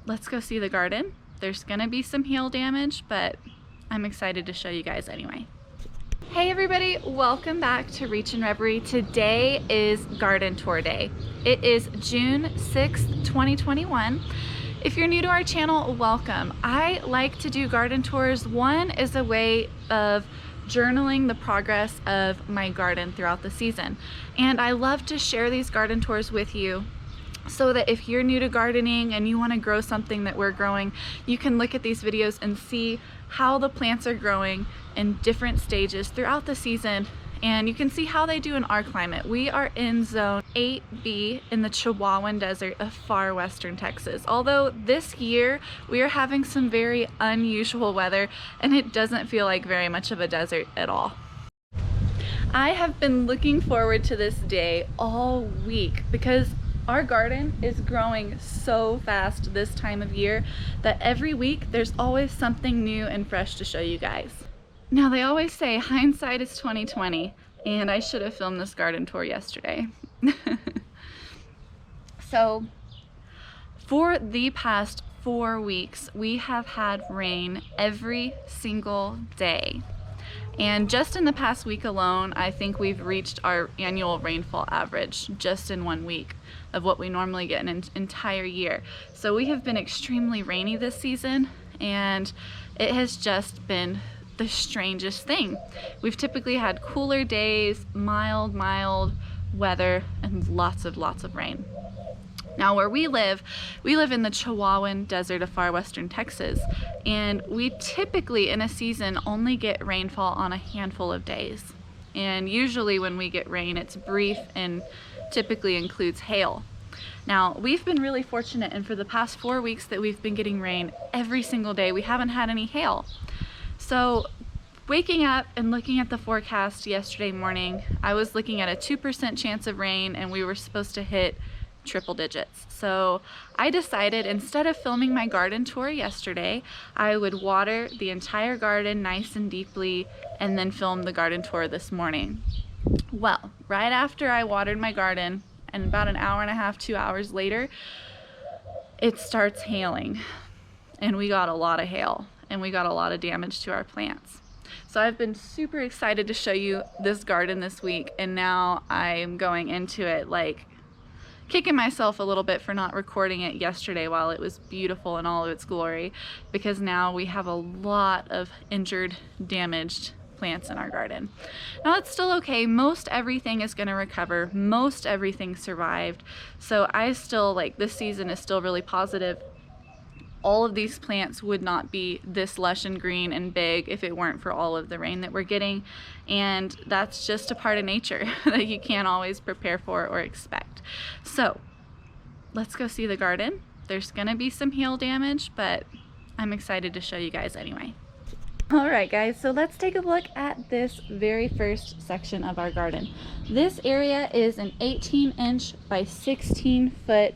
let's go see the garden. There's gonna be some hail damage, but I'm excited to show you guys anyway. Hey everybody, welcome back to Reach and Reverie. Today is garden tour day. It is June 6th, 2021. If you're new to our channel, welcome. I like to do garden tours. One is a way of journaling the progress of my garden throughout the season. And I love to share these garden tours with you so that if you're new to gardening and you want to grow something that we're growing, you can look at these videos and see how the plants are growing in different stages throughout the season, and you can see how they do in our climate. We are in zone 8B in the Chihuahuan Desert of far western Texas. Although this year we are having some very unusual weather and it doesn't feel like very much of a desert at all. I have been looking forward to this day all week because our garden is growing so fast this time of year that every week there's always something new and fresh to show you guys. Now they always say hindsight is 20/20, and I should have filmed this garden tour yesterday. So for the past 4 weeks we have had rain every single day. And just in the past week alone, I think we've reached our annual rainfall average just in 1 week of what we normally get in an entire year. So we have been extremely rainy this season, and it has just been the strangest thing. We've typically had cooler days, mild weather, and lots of rain. Now where we live in the Chihuahuan Desert of far western Texas, and we typically in a season only get rainfall on a handful of days. And usually when we get rain, it's brief and typically includes hail. Now we've been really fortunate, and for the past 4 weeks that we've been getting rain every single day, we haven't had any hail. So waking up and looking at the forecast yesterday morning, I was looking at a 2% chance of rain, and we were supposed to hit triple digits. So I decided instead of filming my garden tour yesterday, I would water the entire garden nice and deeply and then film the garden tour this morning. Well, right after I watered my garden, and about an hour and a half, 2 hours later, it starts hailing, and we got a lot of hail and we got a lot of damage to our plants. So I've been super excited to show you this garden this week, and now I'm going into it like kicking myself a little bit for not recording it yesterday while it was beautiful in all of its glory, because now we have a lot of injured, damaged plants in our garden. Now it's still okay. Most everything is going to recover. Most everything survived. So I still, like, this season is still really positive. All of these plants would not be this lush and green and big if it weren't for all of the rain that we're getting, and that's just a part of nature that you can't always prepare for or expect. So let's go see the garden. There's gonna be some hail damage, but I'm excited to show you guys anyway. All right guys, so let's take a look at this very first section of our garden. This area is an 18-inch by 16-foot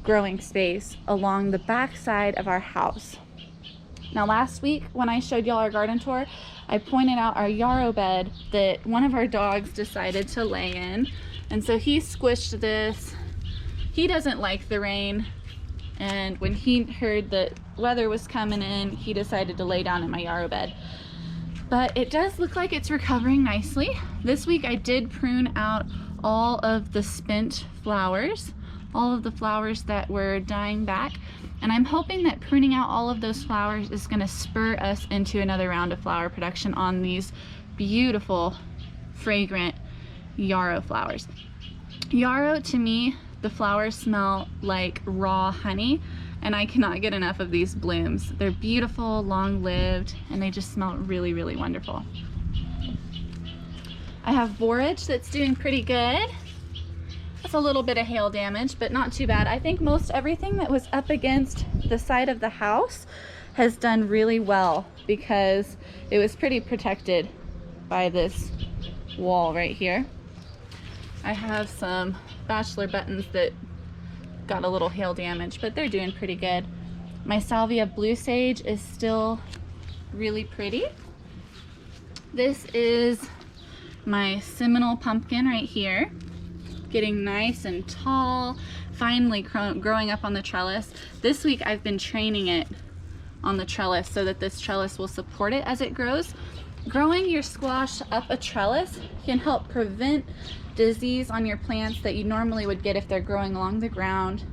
growing space along the back side of our house. Now last week when I showed y'all our garden tour, I pointed out our yarrow bed that one of our dogs decided to lay in, and so he squished this. He doesn't like the rain, and when he heard that weather was coming in, he decided to lay down in my yarrow bed. But it does look like it's recovering nicely. This week I did prune out all of the spent flowers, all of the flowers that were dying back, and I'm hoping that pruning out all of those flowers is going to spur us into another round of flower production on these beautiful fragrant yarrow flowers. Yarrow, to me, the flowers smell like raw honey, and I cannot get enough of these blooms. They're beautiful, long-lived, and they just smell really wonderful. I have borage that's doing pretty good. That's a little bit of hail damage, but not too bad. I think most everything that was up against the side of the house has done really well because it was pretty protected by this wall right here. I have some bachelor buttons that got a little hail damage, but they're doing pretty good. My salvia blue sage is still really pretty. This is my Seminole pumpkin right here. getting nice and tall, finally growing up on the trellis. This week I've been training it on the trellis so that this trellis will support it as it grows. Growing your squash up a trellis can help prevent disease on your plants that you normally would get if they're growing along the ground.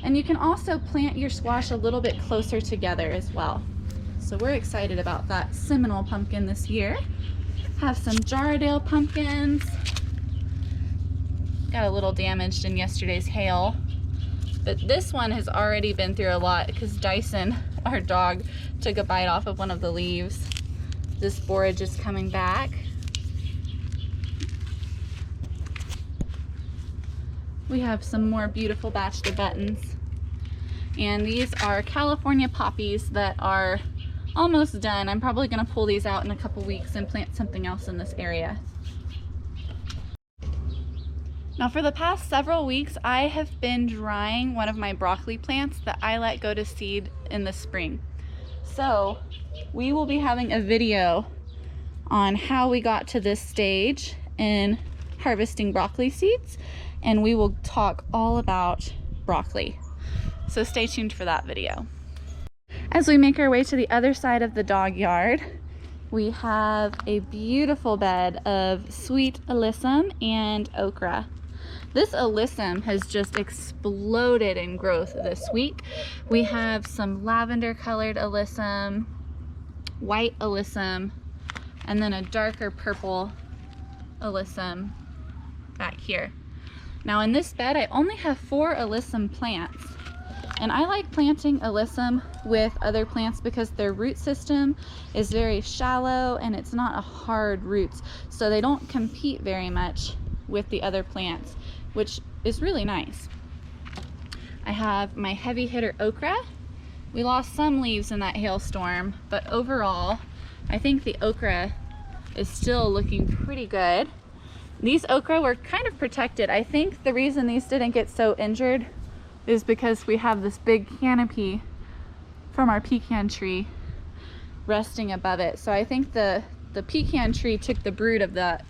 And you can also plant your squash a little bit closer together as well. So we're excited about that Seminole pumpkin this year. Have some Jarradale pumpkins. Got a little damaged in yesterday's hail, but this one has already been through a lot because Dyson, our dog, took a bite off of one of the leaves. This borage is coming back. We have some more beautiful bachelor buttons. And these are California poppies that are almost done. I'm probably gonna pull these out in a couple weeks and plant something else in this area. Now for the past several weeks, I have been drying one of my broccoli plants that I let go to seed in the spring. So we will be having a video on how we got to this stage in harvesting broccoli seeds, and we will talk all about broccoli. So stay tuned for that video. As we make our way to the other side of the dog yard, we have a beautiful bed of sweet alyssum and okra. This alyssum has just exploded in growth this week. We have some lavender colored alyssum, white alyssum, and then a darker purple alyssum back here. Now in this bed, I only have 4 alyssum plants. And I like planting alyssum with other plants because their root system is very shallow and it's not a hard roots. So they don't compete very much with the other plants, which is really nice. I have my heavy hitter okra. We lost some leaves in that hailstorm, but overall, I think the okra is still looking pretty good. These okra were kind of protected. I think the reason these didn't get so injured is because we have this big canopy from our pecan tree resting above it. So I think the pecan tree took the brood of that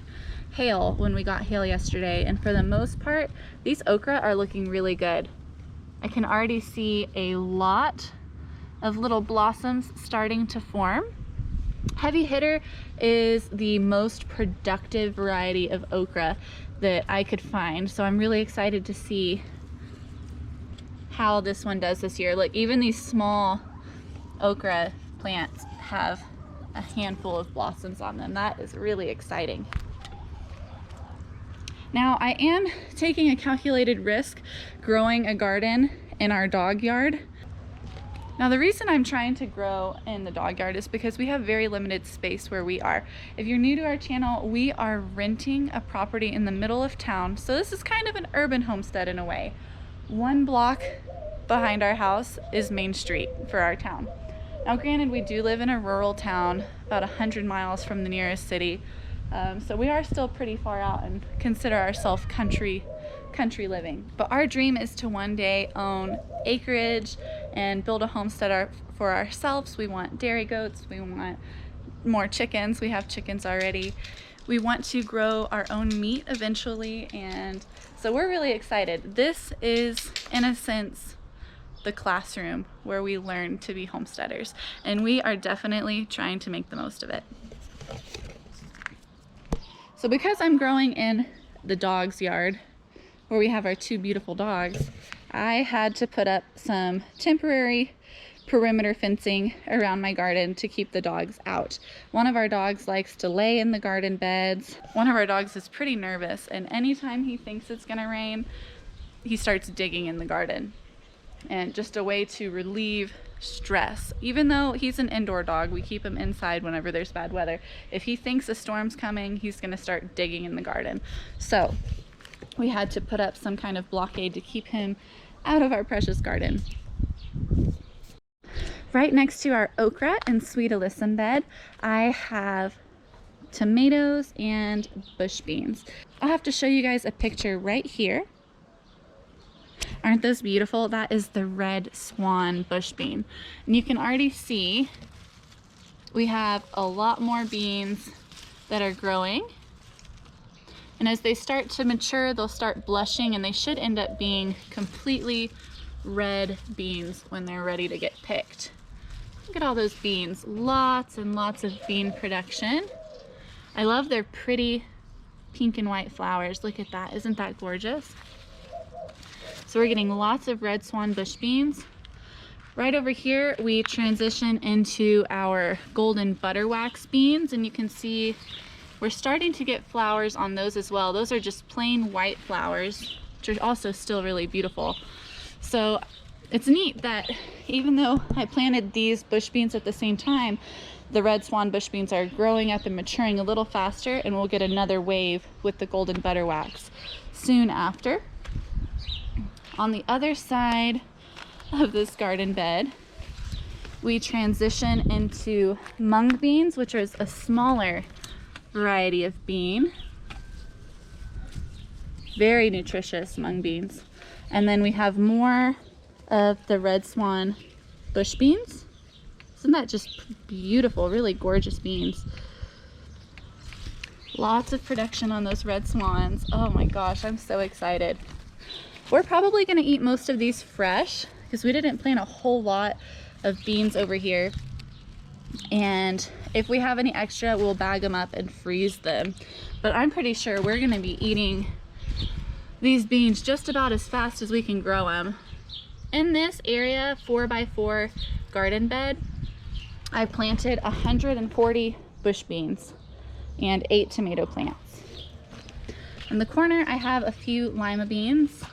hail when we got hail yesterday, and for the most part these okra are looking really good. I can already see a lot of little blossoms starting to form. Heavy hitter is the most productive variety of okra that I could find, so I'm really excited to see how this one does this year. Look, even these small okra plants have a handful of blossoms on them. That is really exciting. Now I am taking a calculated risk growing a garden in our dog yard. Now the reason I'm trying to grow in the dog yard is because we have very limited space where we are. If you're new to our channel, we are renting a property in the middle of town. So this is kind of an urban homestead in a way. 1 block behind our house is Main Street for our town. Now granted, we do live in a rural town about 100 miles from the nearest city. So we are still pretty far out and consider ourselves country living. But our dream is to one day own acreage and build a homestead for ourselves. We want dairy goats, we want more chickens, we have chickens already. We want to grow our own meat eventually, and so we're really excited. This is, in a sense, the classroom where we learn to be homesteaders, and we are definitely trying to make the most of it. So because I'm growing in the dog's yard, where we have our 2 beautiful dogs, I had to put up some temporary perimeter fencing around my garden to keep the dogs out. One of our dogs likes to lay in the garden beds. One of our dogs is pretty nervous, and anytime he thinks it's gonna rain, he starts digging in the garden. And just a way to relieve stress. Even though he's an indoor dog, we keep him inside whenever there's bad weather. If he thinks a storm's coming, he's gonna start digging in the garden. So we had to put up some kind of blockade to keep him out of our precious garden. Right next to our okra and sweet alyssum bed, I have tomatoes and bush beans. I'll have to show you guys a picture right here. Aren't those beautiful? That is the red swan bush bean. And you can already see we have a lot more beans that are growing. And as they start to mature, they'll start blushing, and they should end up being completely red beans when they're ready to get picked. Look at all those beans. Lots and lots of bean production. I love their pretty pink and white flowers. Look at that. Isn't that gorgeous? So we're getting lots of red swan bush beans. Right over here, we transition into our golden butterwax beans, and you can see we're starting to get flowers on those as well. Those are just plain white flowers, which are also still really beautiful. So it's neat that even though I planted these bush beans at the same time, the red swan bush beans are growing up and maturing a little faster, and we'll get another wave with the golden butterwax soon after. On the other side of this garden bed, we transition into mung beans, which is a smaller variety of bean. Very nutritious mung beans. And then we have more of the red swan bush beans. Isn't that just beautiful? Really gorgeous beans. Lots of production on those red swans. Oh my gosh, I'm so excited. We're probably going to eat most of these fresh because we didn't plant a whole lot of beans over here. And if we have any extra, we'll bag them up and freeze them. But I'm pretty sure we're going to be eating these beans just about as fast as we can grow them. In this area 4x4 garden bed, I planted 140 bush beans and 8 tomato plants. In the corner, I have a few lima beans,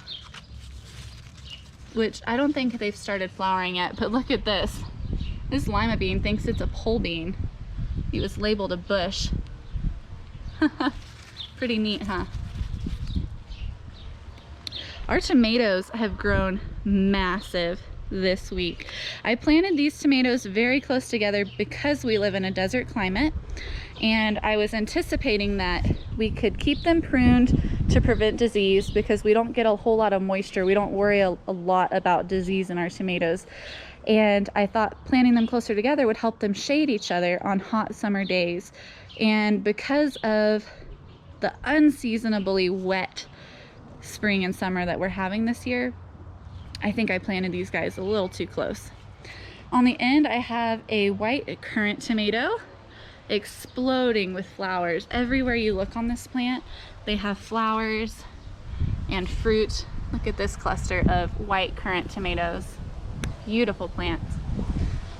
which I don't think they've started flowering yet, but look at this. This lima bean thinks it's a pole bean. He was labeled a bush. Pretty neat, huh? Our tomatoes have grown massive this week. I planted these tomatoes very close together because we live in a desert climate, and I was anticipating that we could keep them pruned to prevent disease because we don't get a whole lot of moisture. We don't worry a lot about disease in our tomatoes. And I thought planting them closer together would help them shade each other on hot summer days. And because of the unseasonably wet spring and summer that we're having this year, I think I planted these guys a little too close. On the end, I have a white currant tomato exploding with flowers. Everywhere you look on this plant, they have flowers and fruit. Look at this cluster of white currant tomatoes. Beautiful plants.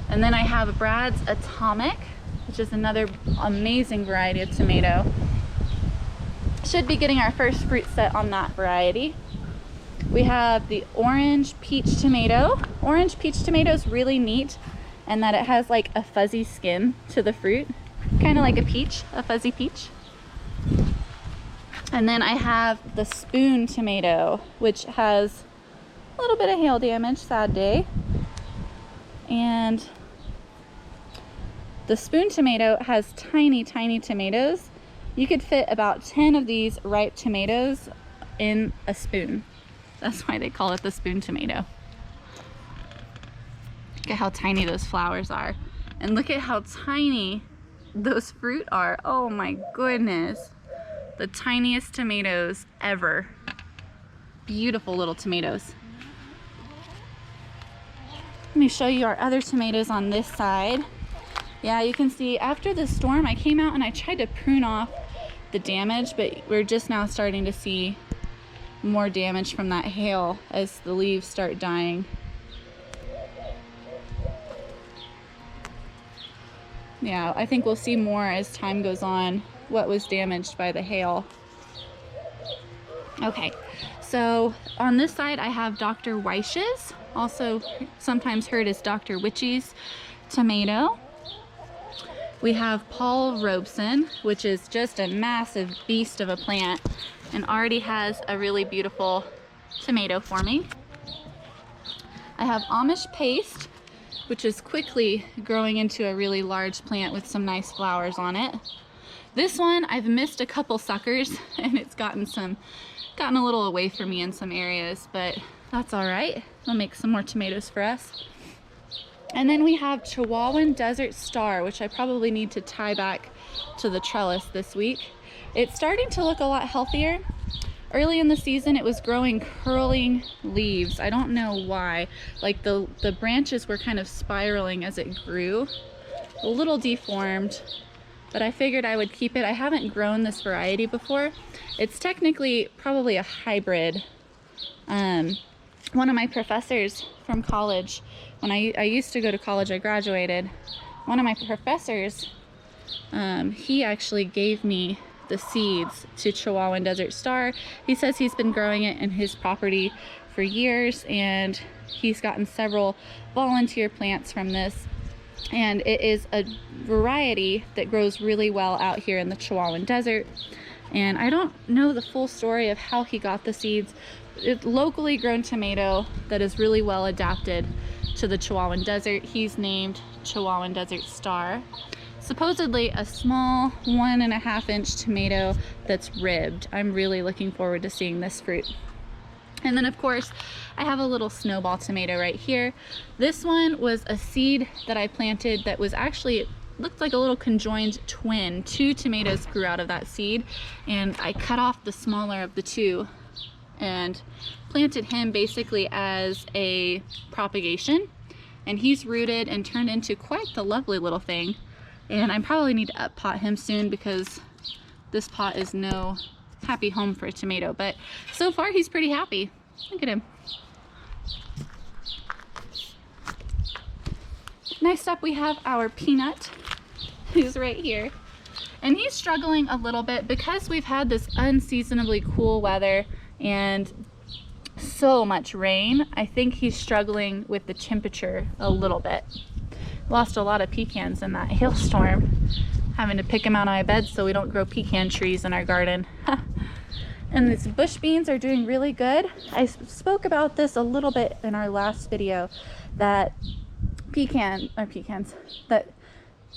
And then I have Brad's Atomic, which is another amazing variety of tomato. Should be getting our first fruit set on that variety. We have the orange peach tomato. Orange peach tomato is really neat in that it has like a fuzzy skin to the fruit, kind of like a peach, a fuzzy peach. And then I have the spoon tomato, which has a little bit of hail damage, sad day. And the spoon tomato has tiny, tiny tomatoes. You could fit about 10 of these ripe tomatoes in a spoon. That's why they call it the spoon tomato. Look at how tiny those flowers are. And look at how tiny those fruit are. Oh my goodness. The tiniest tomatoes ever. Beautiful little tomatoes. Let me show you our other tomatoes on this side. Yeah, you can see after the storm, I came out and I tried to prune off the damage, but we're just now starting to see more damage from that hail as the leaves start dying. Yeah, I think we'll see more as time goes on what was damaged by the hail. Okay, so on this side I have Dr. Weish's, also sometimes heard as Dr. Witchy's tomato. We have Paul Robeson, which is just a massive beast of a plant and already has a really beautiful tomato forming. I have Amish Paste, which is quickly growing into a really large plant with some nice flowers on it. This one, I've missed a couple suckers and it's gotten a little away from me in some areas, but that's all right. I'll make some more tomatoes for us. And then we have Chihuahuan Desert Star, which I probably need to tie back to the trellis this week. It's starting to look a lot healthier. Early in the season, it was growing curling leaves. I don't know why. Like the branches were kind of spiraling as it grew. A little deformed, but I figured I would keep it. I haven't grown this variety before. It's technically probably a hybrid. One of my professors from college, when I used to go to college, I graduated. One of my professors, he actually gave me the seeds to Chihuahuan Desert Star. He says he's been growing it in his property for years, and he's gotten several volunteer plants from this. And it is a variety that grows really well out here in the Chihuahuan Desert. And I don't know the full story of how he got the seeds. It's locally grown tomato that is really well adapted to the Chihuahuan Desert. He's named Chihuahuan Desert Star. Supposedly a small 1.5 inch tomato that's ribbed. I'm really looking forward to seeing this fruit. And then of course, I have a little snowball tomato right here. This one was a seed that I planted that was actually, it looked like a little conjoined twin. 2 tomatoes grew out of that seed, and I cut off the smaller of the 2 and planted him basically as a propagation. And he's rooted and turned into quite the lovely little thing. And I probably need to up pot him soon because this pot is no happy home for a tomato. But so far he's pretty happy. Look at him. Next up we have our Peanut, who's right here. And he's struggling a little bit because we've had this unseasonably cool weather and so much rain. I think he's struggling with the temperature a little bit. Lost a lot of pecans in that hailstorm, having to pick them out of my bed so we don't grow pecan trees in our garden. And these bush beans are doing really good. I spoke about this a little bit in our last video, that that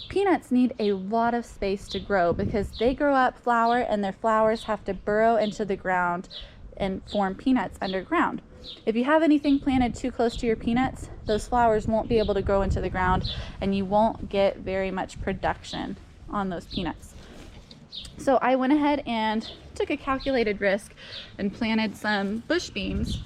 peanuts need a lot of space to grow because they grow up flower and their flowers have to burrow into the ground and form peanuts underground. If you have anything planted too close to your peanuts, those flowers won't be able to grow into the ground and you won't get very much production on those peanuts. So I went ahead and took a calculated risk and planted some bush beans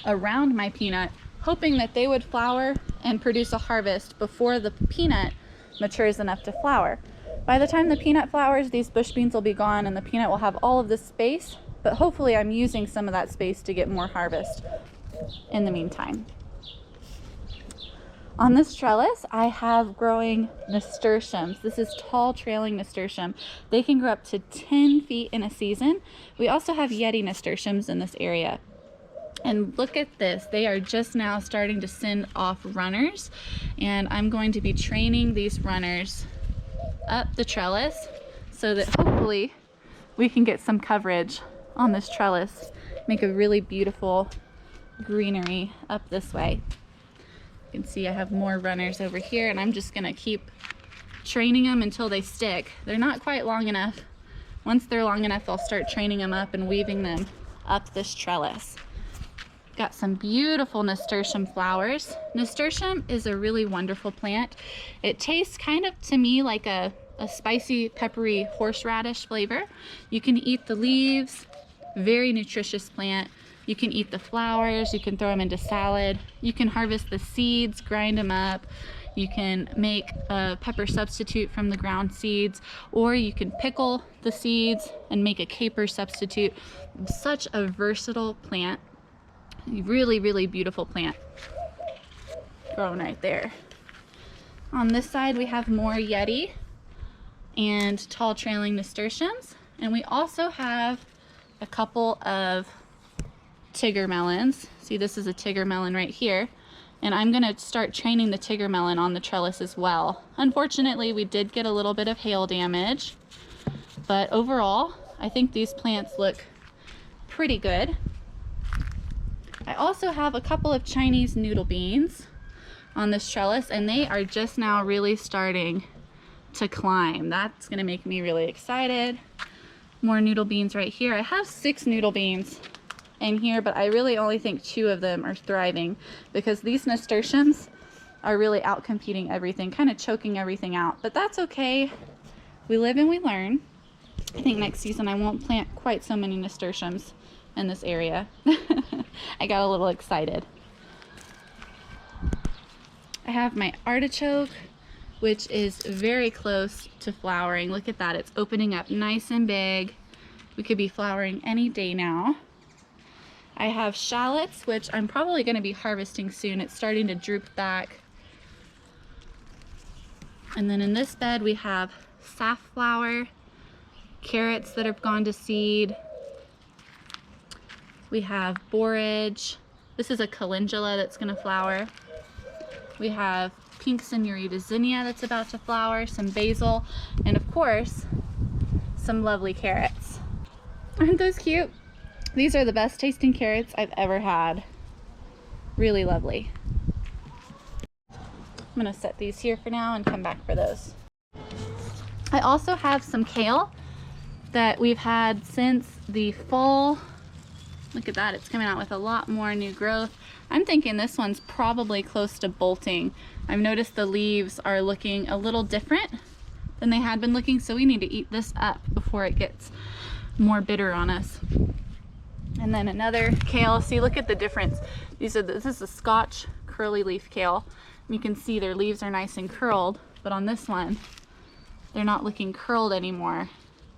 around my peanut, hoping that they would flower and produce a harvest before the peanut matures enough to flower. By the time the peanut flowers, these bush beans will be gone and the peanut will have all of this space, but hopefully I'm using some of that space to get more harvest in the meantime. On this trellis, I have growing nasturtiums. This is tall trailing nasturtium. They can grow up to 10 feet in a season. We also have Yeti nasturtiums in this area. And look at this, they are just now starting to send off runners, and I'm going to be training these runners up the trellis so that hopefully we can get some coverage on this trellis, make a really beautiful greenery up this way. You can see I have more runners over here, and I'm just gonna keep training them until they stick. They're not quite long enough. Once they're long enough, I'll start training them up and weaving them up this trellis. Got some beautiful nasturtium flowers. Nasturtium is a really wonderful plant. It tastes kind of to me like a spicy, peppery horseradish flavor. You can eat the leaves, very nutritious plant. You can eat the flowers, you can throw them into salad. You can harvest the seeds, grind them up. You can make a pepper substitute from the ground seeds, or you can pickle the seeds and make a caper substitute. Such a versatile plant. Really, really beautiful plant growing right there. On this side, we have more Yeti and tall trailing nasturtiums. And we also have a couple of Tigger melons. See, this is a Tigger melon right here. And I'm gonna start training the Tigger melon on the trellis as well. Unfortunately, we did get a little bit of hail damage, but overall, I think these plants look pretty good. I also have a couple of Chinese noodle beans on this trellis, and they are just now really starting to climb. That's gonna make me really excited. More noodle beans right here. I have 6 noodle beans in here, but I really only think 2 of them are thriving because these nasturtiums are really out competing everything, kind of choking everything out. But that's okay. We live and we learn. I think next season I won't plant quite so many nasturtiums in this area. I got a little excited. I have my artichoke, which is very close to flowering. Look at that, it's opening up nice and big. We could be flowering any day now. I have shallots, which I'm probably going to be harvesting soon. It's starting to droop back. And then in this bed we have safflower, carrots that have gone to seed. We have borage. This is a calendula that's going to flower. We have pink senorita zinnia that's about to flower, some basil, and of course, some lovely carrots. Aren't those cute? These are the best tasting carrots I've ever had. Really lovely. I'm gonna set these here for now and come back for those. I also have some kale that we've had since the fall. Look at that, it's coming out with a lot more new growth. I'm thinking this one's probably close to bolting. I've noticed the leaves are looking a little different than they had been looking, so we need to eat this up before it gets more bitter on us. And then another kale. See, look at the difference. This is a Scotch curly leaf kale. You can see their leaves are nice and curled, but on this one, they're not looking curled anymore.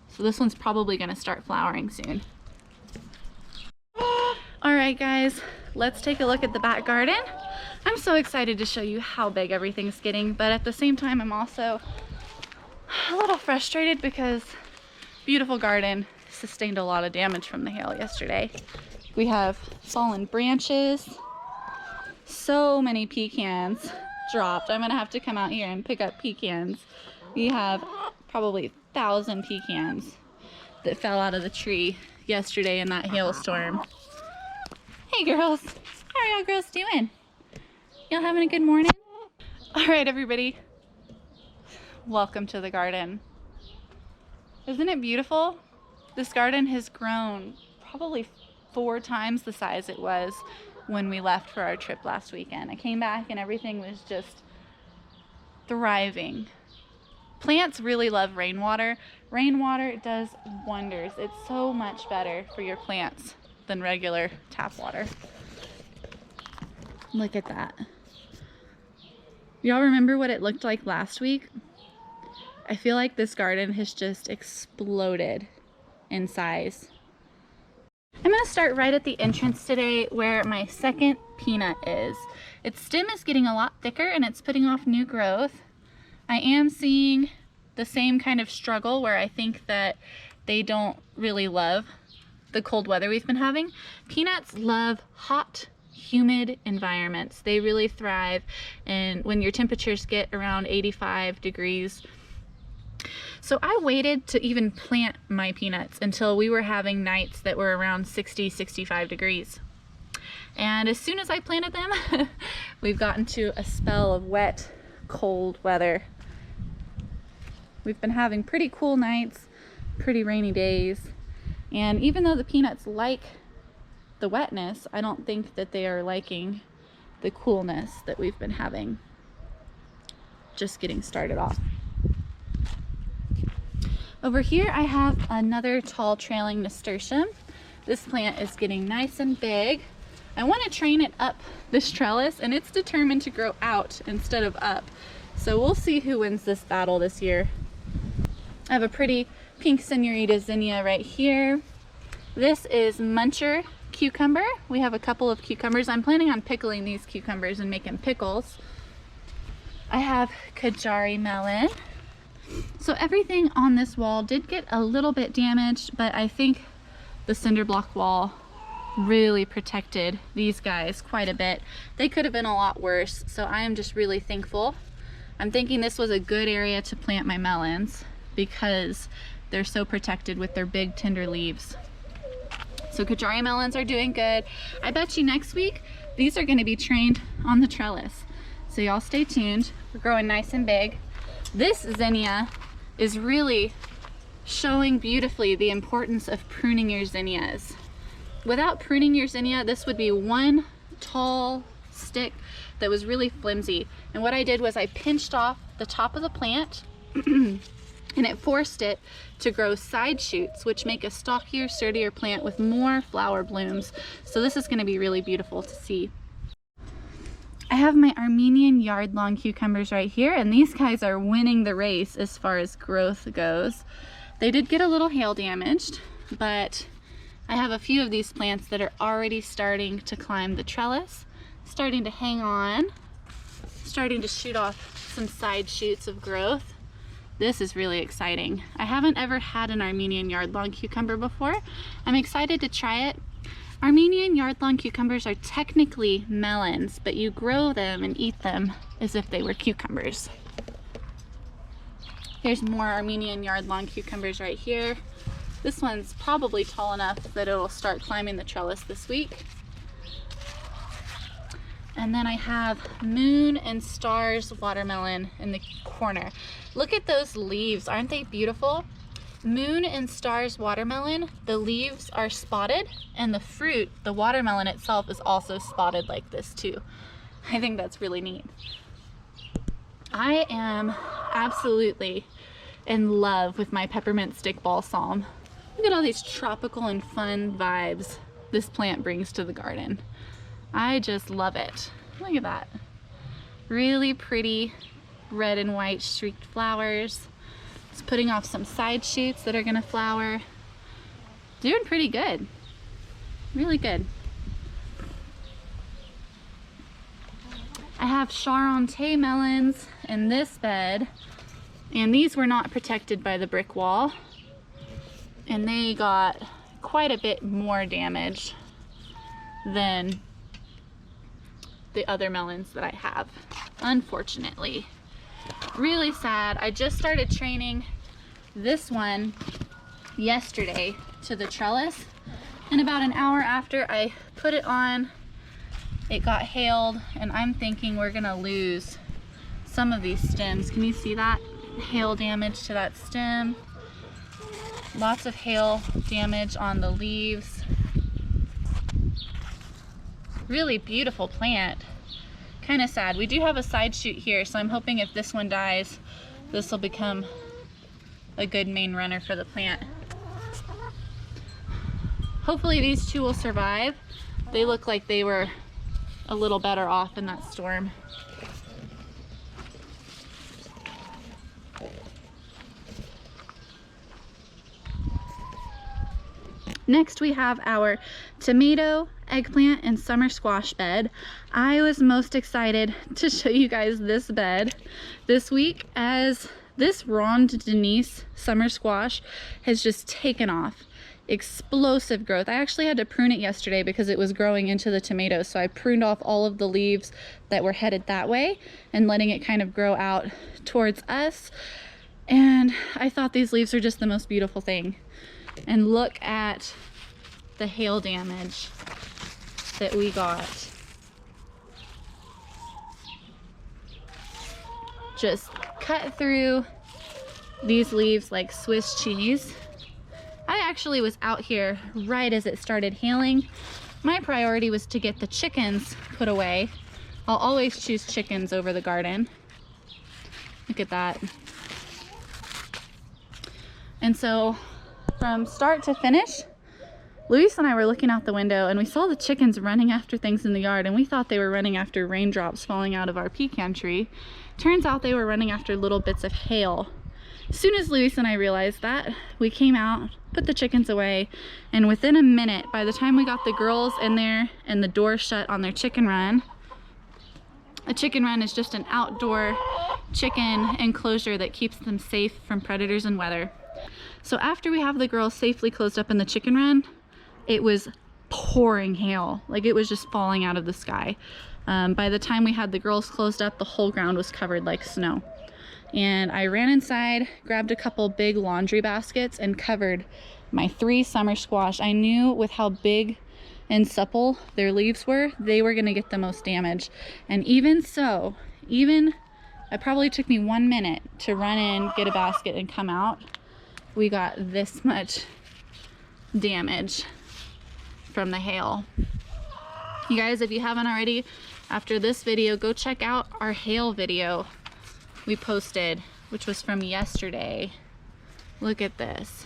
So this one's probably gonna start flowering soon. All right, guys, let's take a look at the back garden. I'm so excited to show you how big everything's getting, but at the same time, I'm also a little frustrated because beautiful garden sustained a lot of damage from the hail yesterday. We have fallen branches, so many pecans dropped. I'm gonna have to come out here and pick up pecans. We have probably 1,000 pecans that fell out of the tree yesterday in that hailstorm. Hey girls, how are y'all girls doing? Y'all having a good morning? All right, everybody, welcome to the garden. Isn't it beautiful? This garden has grown probably 4 times the size it was when we left for our trip last weekend. I came back and everything was just thriving. Plants really love rainwater. Rainwater does wonders. It's so much better for your plants than regular tap water. Look at that. Y'all remember what it looked like last week? I feel like this garden has just exploded in size. I'm gonna start right at the entrance today where my second peanut is. Its stem is getting a lot thicker and it's putting off new growth. I am seeing the same kind of struggle where I think that they don't really love the cold weather we've been having. Peanuts love hot, humid environments. They really thrive and when your temperatures get around 85 degrees. So I waited to even plant my peanuts until we were having nights that were around 60, 65 degrees. And as soon as I planted them, we've gotten to a spell of wet, cold weather. We've been having pretty cool nights, pretty rainy days. And even though the peanuts like the wetness, I don't think that they are liking the coolness that we've been having. Just getting started off. Over here I have another tall trailing nasturtium. This plant is getting nice and big. I want to train it up this trellis and it's determined to grow out instead of up. So we'll see who wins this battle this year. I have a pretty pink senorita zinnia right here. This is muncher cucumber. We have a couple of cucumbers. I'm planning on pickling these cucumbers and making pickles. I have Kajari melon. So everything on this wall did get a little bit damaged, but I think the cinder block wall really protected these guys quite a bit. They could have been a lot worse, so I am just really thankful. I'm thinking this was a good area to plant my melons because they're so protected with their big tender leaves. So Kajari melons are doing good. I bet you next week these are going to be trained on the trellis. So y'all stay tuned. We're growing nice and big. This zinnia is really showing beautifully the importance of pruning your zinnias. Without pruning your zinnia, this would be one tall stick that was really flimsy. And what I did was I pinched off the top of the plant and it forced it to grow side shoots, which make a stockier, sturdier plant with more flower blooms. So this is going to be really beautiful to see. I have my Armenian yard-long cucumbers right here, and these guys are winning the race as far as growth goes. They did get a little hail damaged, but I have a few of these plants that are already starting to climb the trellis, starting to hang on, starting to shoot off some side shoots of growth. This is really exciting. I haven't ever had an Armenian yard-long cucumber before. I'm excited to try it. Armenian yard-long cucumbers are technically melons, but you grow them and eat them as if they were cucumbers. Here's more Armenian yard-long cucumbers right here. This one's probably tall enough that it'll start climbing the trellis this week. And then I have Moon and Stars watermelon in the corner. Look at those leaves, aren't they beautiful? Moon and Stars watermelon, the leaves are spotted, and the fruit, the watermelon itself, is also spotted like this too. I think that's really neat. I am absolutely in love with my peppermint stick balsam. Look at all these tropical and fun vibes this plant brings to the garden. I just love it. Look at that. Really pretty red and white streaked flowers. It's putting off some side shoots that are gonna flower. Doing pretty good. Really good. I have Charentais melons in this bed, and these were not protected by the brick wall, and they got quite a bit more damage than the other melons that I have, unfortunately. Really sad. I just started training this one yesterday to the trellis, and about an hour after I put it on, it got hailed, and I'm thinking we're gonna lose some of these stems. Can you see that? Hail damage to that stem. Lots of hail damage on the leaves. Really beautiful plant. Kind of sad. We do have a side shoot here, so I'm hoping if this one dies, this will become a good main runner for the plant. Hopefully these two will survive. They look like they were a little better off in that storm. Next we have our tomato, eggplant, and summer squash bed. I was most excited to show you guys this bed this week, as this Ronde Denise summer squash has just taken off. Explosive growth. I actually had to prune it yesterday because it was growing into the tomatoes, so I pruned off all of the leaves that were headed that way and letting it kind of grow out towards us. And I thought these leaves are just the most beautiful thing. And look at the hail damage that we got. Just cut through these leaves like Swiss cheese. I actually was out here right as it started hailing. My priority was to get the chickens put away. I'll always choose chickens over the garden. Look at that. And so from start to finish, Luis and I were looking out the window and we saw the chickens running after things in the yard, and we thought they were running after raindrops falling out of our pecan tree. Turns out they were running after little bits of hail. As soon as Luis and I realized that, we came out, put the chickens away, and within a minute, by the time we got the girls in there and the door shut on their chicken run. A chicken run is just an outdoor chicken enclosure that keeps them safe from predators and weather. So after we have the girls safely closed up in the chicken run, it was pouring hail. Like, it was just falling out of the sky. By the time we had the girls closed up, the whole ground was covered like snow. And I ran inside, grabbed a couple big laundry baskets, and covered my 3 summer squash. I knew with how big and supple their leaves were, they were gonna get the most damage. And even so, it probably took me 1 minute to run in, get a basket, and come out. We got this much damage from the hail. You guys, if you haven't already, after this video, go check out our hail video we posted, which was from yesterday. Look at this.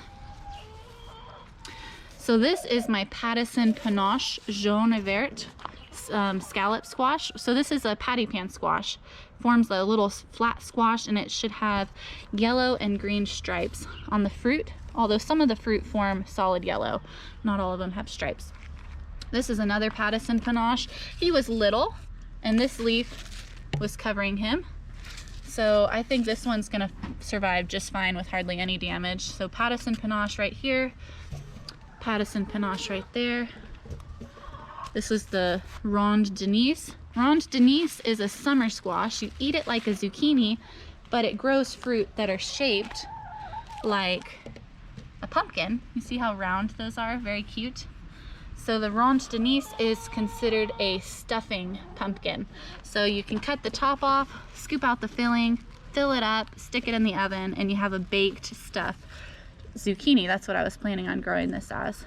So this is my Pattison Panache Jaune et Vert scallop squash. So this is a patty pan squash. Forms a little flat squash, and it should have yellow and green stripes on the fruit, although some of the fruit form solid yellow. Not all of them have stripes. This is another Pattison Panache. He was little, and this leaf was covering him. So I think this one's gonna survive just fine with hardly any damage. So Pattison Panache right here, Pattison Panache right there. This is the Ronde Denise. Ronde Denise is a summer squash. You eat it like a zucchini, but it grows fruit that are shaped like a pumpkin. You see how round those are? Very cute. So the Ronde Denise is considered a stuffing pumpkin. So you can cut the top off, scoop out the filling, fill it up, stick it in the oven, and you have a baked stuffed zucchini. That's what I was planning on growing this as.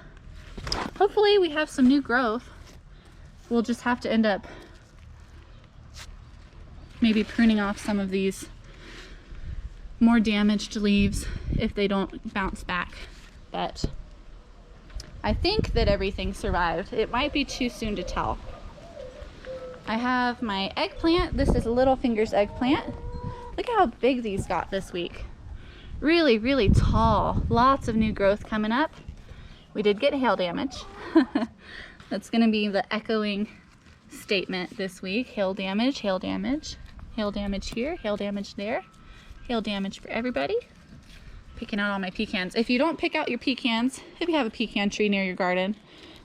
Hopefully we have some new growth. We'll just have to end up maybe pruning off some of these more damaged leaves if they don't bounce back. But I think that everything survived. It might be too soon to tell. I have my eggplant. This is a Little Fingers eggplant. Look at how big these got this week. Really, really tall. Lots of new growth coming up. We did get hail damage. That's gonna be the echoing statement this week. Hail damage, hail damage, hail damage here, hail damage there, hail damage for everybody. Picking out all my pecans. If you don't pick out your pecans, if you have a pecan tree near your garden,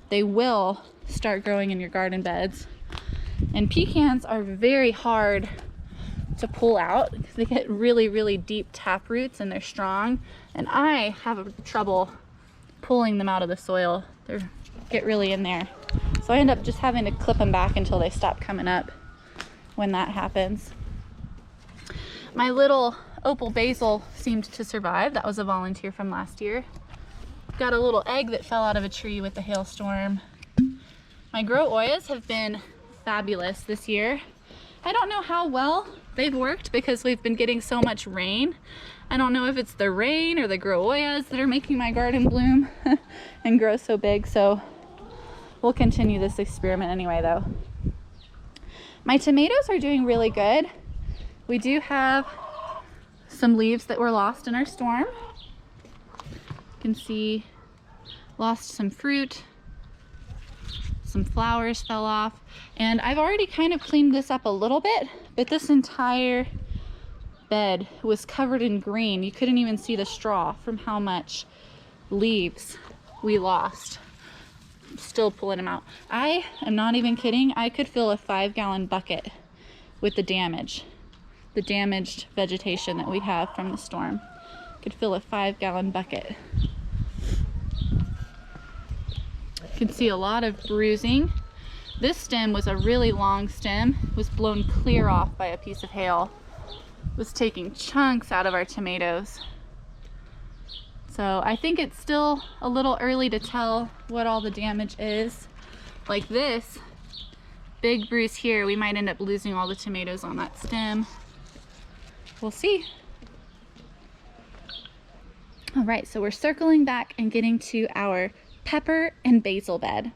they will start growing in your garden beds. And pecans are very hard to pull out because they get really, really deep tap roots and they're strong. And I have trouble pulling them out of the soil. They get really in there. So I end up just having to clip them back until they stop coming up when that happens. My little opal basil seemed to survive. That was a volunteer from last year. Got a little egg that fell out of a tree with the hailstorm. My grow oyas have been fabulous this year. I don't know how well they've worked because we've been getting so much rain. I don't know if it's the rain or the grow oyas that are making my garden bloom and grow so big. So we'll continue this experiment anyway though. My tomatoes are doing really good. We do have some leaves that were lost in our storm. You can see lost some fruit, some flowers fell off, and I've already kind of cleaned this up a little bit, but this entire bed was covered in green. You couldn't even see the straw from how much leaves we lost. I'm still pulling them out. I am not even kidding. I could fill a 5-gallon bucket with the damaged vegetation that we have from the storm. Could fill a 5-gallon bucket. You can see a lot of bruising. This stem was a really long stem. It was blown clear off by a piece of hail. It was taking chunks out of our tomatoes. So I think it's still a little early to tell what all the damage is. Like this big bruise here, we might end up losing all the tomatoes on that stem. We'll see. All right, so we're circling back and getting to our pepper and basil bed.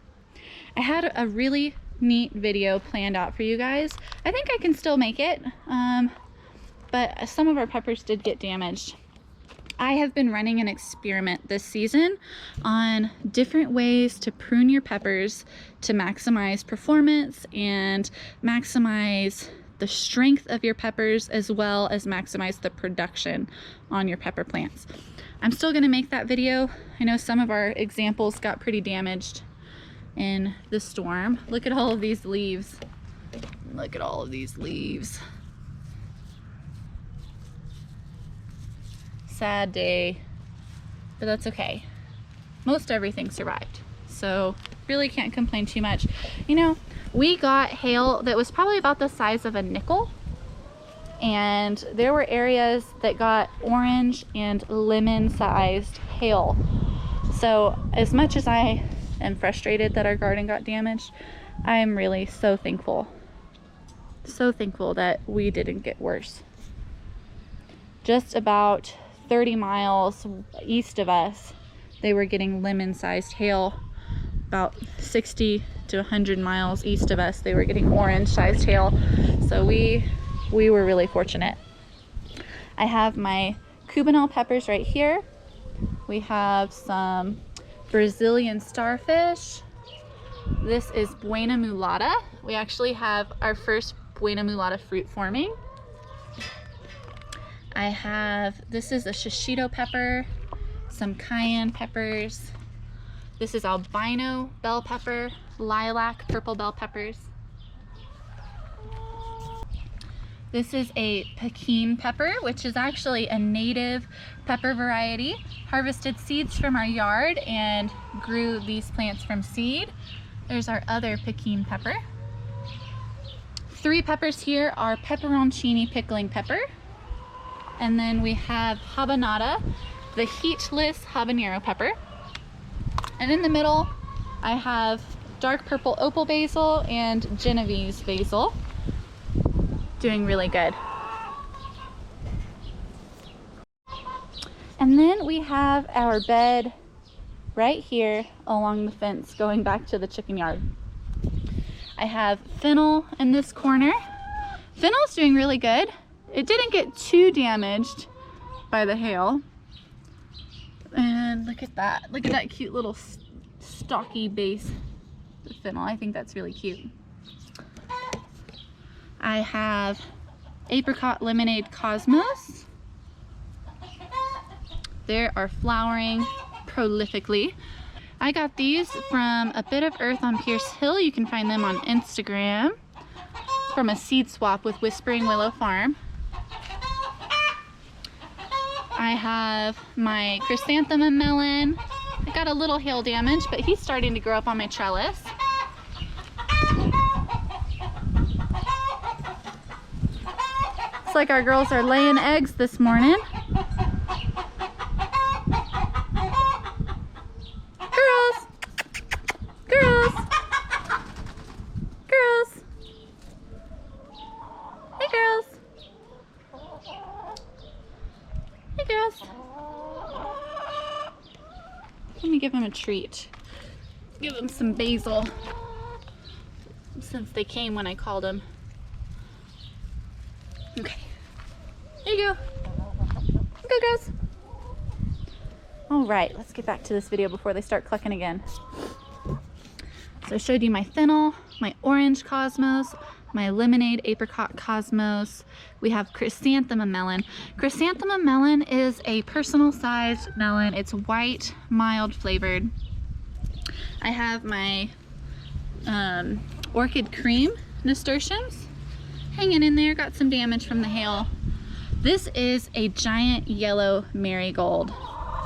I had a really neat video planned out for you guys. I think I can still make it, but some of our peppers did get damaged. I have been running an experiment this season on different ways to prune your peppers to maximize performance and maximize the strength of your peppers, as well as maximize the production on your pepper plants. I'm still gonna make that video. I know some of our examples got pretty damaged in the storm. Look at all of these leaves. Look at all of these leaves. Sad day, but that's okay. Most everything survived, so really can't complain too much. You know, we got hail that was probably about the size of a nickel, and there were areas that got orange and lemon sized hail. So as much as I am frustrated that our garden got damaged, I am really so thankful that we didn't get worse. Just about 30 miles east of us, they were getting lemon-sized hail. About 60 to 100 miles east of us, they were getting orange-sized hail. So we were really fortunate. I have my cubanelle peppers right here. We have some Brazilian starfish. This is Buena Mulata. We actually have our first Buena Mulata fruit forming. This is a shishito pepper, some cayenne peppers. This is albino bell pepper, lilac purple bell peppers. This is a Pekin pepper, which is actually a native pepper variety. Harvested seeds from our yard and grew these plants from seed. There's our other Pekin pepper. 3 peppers here are pepperoncini pickling pepper. And then we have habanada, the heatless habanero pepper. And in the middle, I have dark purple opal basil and Genovese basil. Doing really good. And then we have our bed right here along the fence going back to the chicken yard. I have fennel in this corner. Fennel's doing really good. It didn't get too damaged by the hail. And look at that. Look at that cute little stocky base of fennel. I think that's really cute. I have apricot lemonade cosmos. They are flowering prolifically. I got these from A Bit of Earth on Pierce Hill. You can find them on Instagram from a seed swap with Whispering Willow Farm. I have my chrysanthemum melon. I got a little hail damage, but he's starting to grow up on my trellis. Looks like our girls are laying eggs this morning. Girls! Girls! Girls! Hey girls! Hey girls! Let me give them a treat. Give them some basil, since they came when I called them. Okay. There you go. Go girls. All right, let's get back to this video before they start clucking again. So I showed you my fennel, my orange cosmos, my lemonade apricot cosmos. We have chrysanthemum melon. Chrysanthemum melon is a personal sized melon. It's white, mild flavored. I have my orchid cream nasturtiums hanging in there. Got some damage from the hail. This is a giant yellow marigold.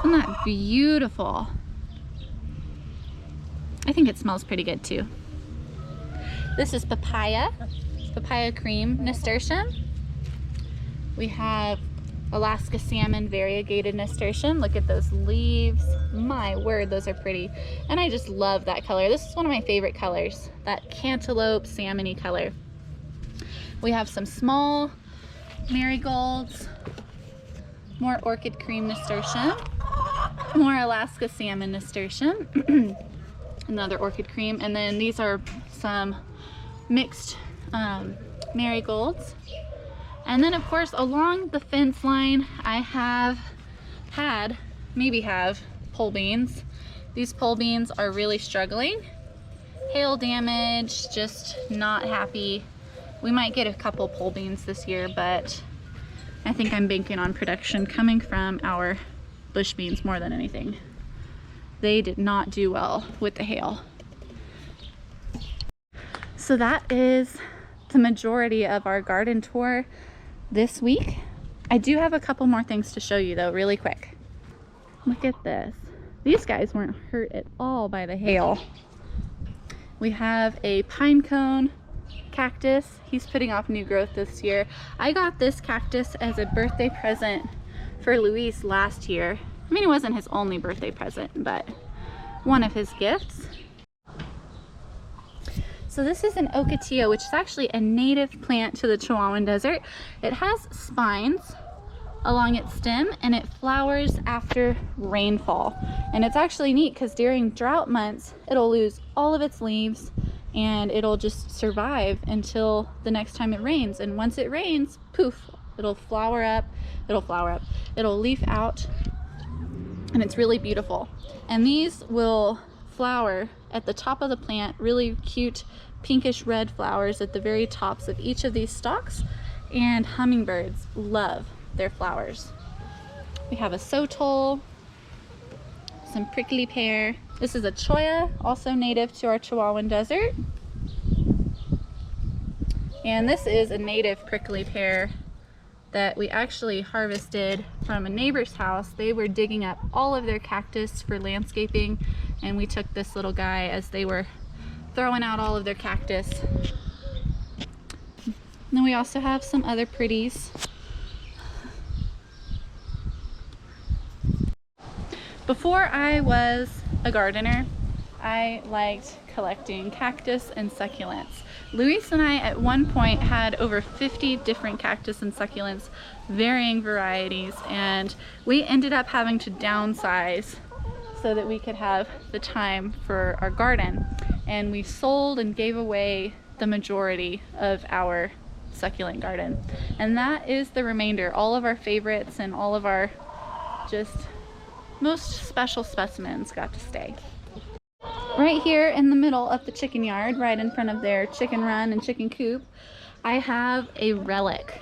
Isn't that beautiful? I think it smells pretty good too. This is papaya cream nasturtium. We have Alaska salmon variegated nasturtium. Look at those leaves. My word, those are pretty. And I just love that color. This is one of my favorite colors, that cantaloupe salmon-y color. We have some small marigolds, more orchid cream nasturtium, more Alaska salmon nasturtium, another orchid cream, and then these are some mixed marigolds. And then of course along the fence line I have pole beans. These pole beans are really struggling. Hail damage, just not happy. We might get a couple pole beans this year, but I think I'm banking on production coming from our bush beans more than anything. They did not do well with the hail. So that is the majority of our garden tour this week. I do have a couple more things to show you though, really quick. Look at this. These guys weren't hurt at all by the hail. We have a pine cone cactus. He's putting off new growth this year. I got this cactus as a birthday present for Luis last year. I mean, it wasn't his only birthday present, but one of his gifts. So this is an ocotillo, which is actually a native plant to the Chihuahuan Desert. It has spines along its stem, and it flowers after rainfall. And it's actually neat because during drought months it'll lose all of its leaves and it'll just survive until the next time it rains. And once it rains, poof, it'll flower up, it'll leaf out, and it's really beautiful. And these will flower at the top of the plant, really cute pinkish red flowers at the very tops of each of these stalks, and hummingbirds love their flowers. We have a sotol, some prickly pear. This is a cholla, also native to our Chihuahuan desert. And this is a native prickly pear that we actually harvested from a neighbor's house. They were digging up all of their cactus for landscaping, and we took this little guy as they were throwing out all of their cactus. Then we also have some other pretties. Before I was a gardener, I liked collecting cactus and succulents. Luis and I at one point had over 50 different cactus and succulents, varying varieties, and we ended up having to downsize so that we could have the time for our garden. And we sold and gave away the majority of our succulent garden. And that is the remainder. All of our favorites and all of our just most special specimens got to stay. Right here in the middle of the chicken yard, right in front of their chicken run and chicken coop, I have a relic.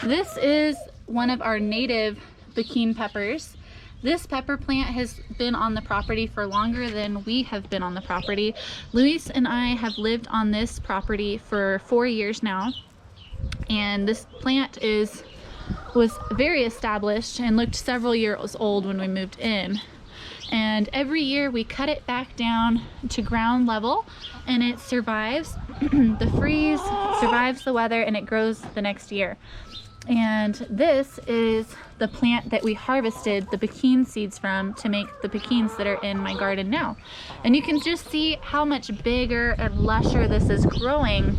This is one of our native Bikini peppers. This pepper plant has been on the property for longer than we have been on the property. Luis and I have lived on this property for 4 years now, and this plant was very established and looked several years old when we moved in. And every year we cut it back down to ground level, and it survives the freeze, survives the weather, and it grows the next year. And this is the plant that we harvested the Bikini seeds from to make the Bikinis that are in my garden now. And you can just see how much bigger and lusher this is growing,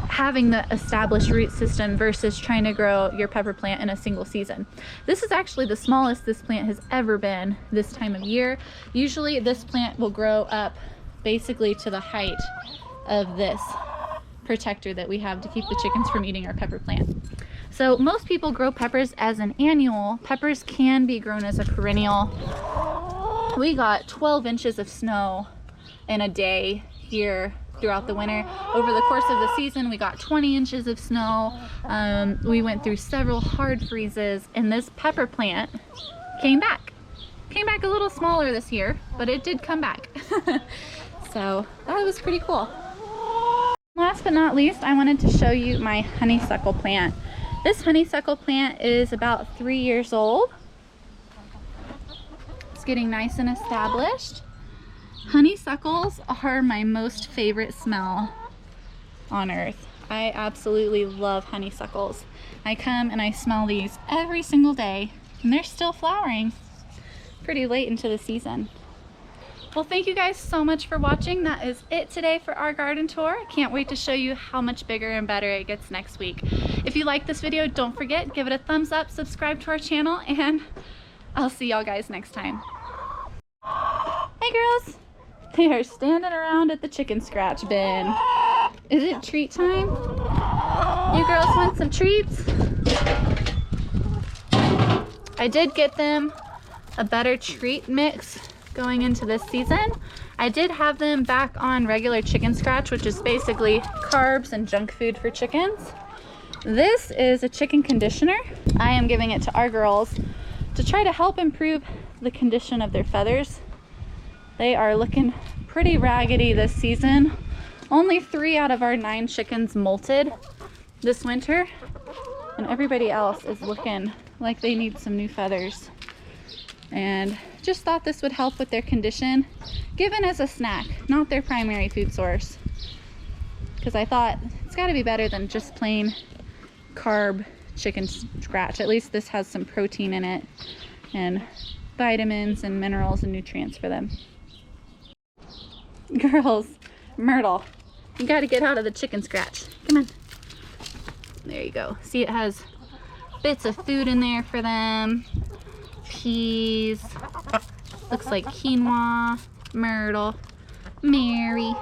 having the established root system versus trying to grow your pepper plant in a single season. This is actually the smallest this plant has ever been this time of year. Usually this plant will grow up basically to the height of this protector that we have to keep the chickens from eating our pepper plant. So most people grow peppers as an annual. Peppers can be grown as a perennial. We got 12 inches of snow in a day here throughout the winter. Over the course of the season, we got 20 inches of snow. We went through several hard freezes, and this pepper plant came back. Came back a little smaller this year, but it did come back. So that was pretty cool. Last but not least, I wanted to show you my honeysuckle plant. This honeysuckle plant is about 3 years old. It's getting nice and established. Honeysuckles are my most favorite smell on earth. I absolutely love honeysuckles. I come and I smell these every single day, and they're still flowering pretty late into the season. Well, thank you guys so much for watching. That is it today for our garden tour. I can't wait to show you how much bigger and better it gets next week. If you like this video, don't forget, give it a thumbs up, subscribe to our channel, and I'll see y'all guys next time. Hey girls! They are standing around at the chicken scratch bin. Is it treat time? You girls want some treats? I did get them a better treat mix going into this season. I did have them back on regular chicken scratch, which is basically carbs and junk food for chickens. This is a chicken conditioner. I am giving it to our girls to try to help improve the condition of their feathers. They are looking pretty raggedy this season. Only 3 out of our 9 chickens molted this winter, and everybody else is looking like they need some new feathers. And just thought this would help with their condition, given as a snack, not their primary food source. Because I thought it's got to be better than just plain carb chicken scratch. At least this has some protein in it and vitamins and minerals and nutrients for them. Girls, Myrtle, you got to get out of the chicken scratch. Come on. There you go. See, it has bits of food in there for them. Peas, looks like quinoa, myrtle, Mary,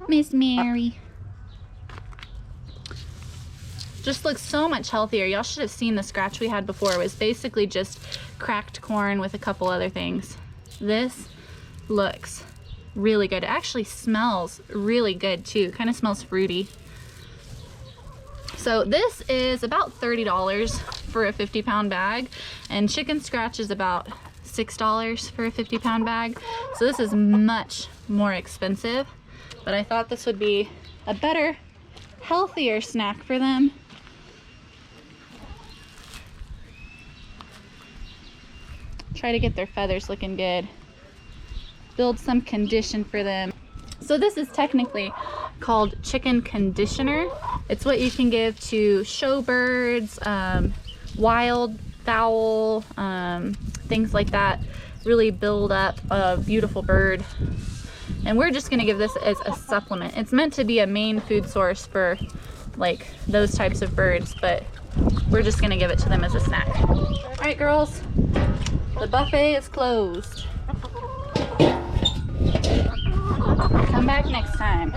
Miss Mary. Just looks so much healthier. Y'all should have seen the scratch we had before. It was basically just cracked corn with a couple other things. This looks really good. It actually smells really good too. Kind of smells fruity. So this is about $30 for a 50-pound bag, and chicken scratch is about $6 for a 50-pound bag. So this is much more expensive, but I thought this would be a better, healthier snack for them. Try to get their feathers looking good. Build some condition for them. So this is technically called chicken conditioner. It's what you can give to show birds, wild fowl, things like that. Really build up a beautiful bird. And we're just gonna give this as a supplement. It's meant to be a main food source for like those types of birds, but we're just gonna give it to them as a snack. All right, girls, the buffet is closed. Come back next time.